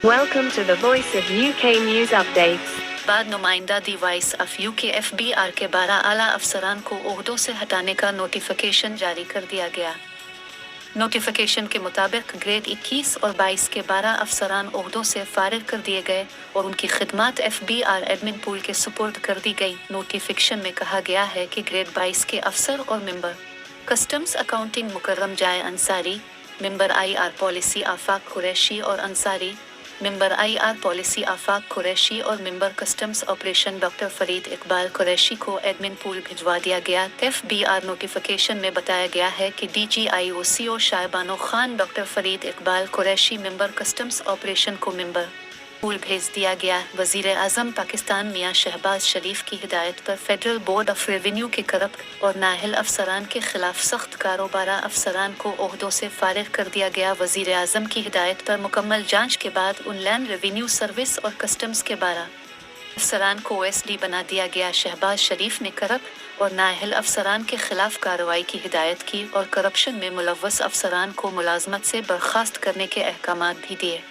Welcome to the Voice of UK News Updates. बाद नुमाइंदा दी voice of UK FBI के 12 आला अफसरान को ओहदों से हटाने का नोटिफिकेशन जारी कर दिया गया। नोटिफिकेशन के मुताबिक ग्रेड 21 और 22 के 12 अफसरान ओहदों से फारिग कर दिए गए और उनकी खिदमात FBI एडमिन पूल के सुपुर्द कर दी गई। नोटिफिकेशन में कहा गया है कि ग्रेड 22 के अफसर और मेंबर कस्टम्स अकाउंटिंग मुकर्रम जाए अंसारी, मेंबर IR पॉलिसी आफाक कुरैशी और अंसारी, मेंबर IR पॉलिसी आफाक कुरैशी और member customs operation doctor Farid Iqbal Qureshi को एडमिन पूल भिजवा दिया गया। FBI नोटिफिकेशन में बताया गया है कि DGIOCO Shaibano Khan doctor Farid Iqbal Qureshi member customs operation को मेंबर पूल भेज दिया गया। वज़ीर आज़म पाकिस्तान मियां शहबाज शरीफ की हिदायत पर फेडरल बोर्ड ऑफ रेवेन्यू के करप्ट और नाहिल अफसरान के खिलाफ सख्त कारोबारा अफसरान को ओहदों से फारिग कर दिया गया। वज़ीर आज़म की हिदायत पर मुकम्मल जांच के बाद उनलैंड रेवेन्यू सर्विस और कस्टम्स के 12 अफसरान को OSD बना दिया गया। शहबाज शरीफ ने करप्ट और नाहिल अफसरान के खिलाफ कार्रवाई की हिदायत की और करप्शन में मुलव्वस अफसरान को मुलाजमत से बर्खास्त करने के अहकामात भी दिए।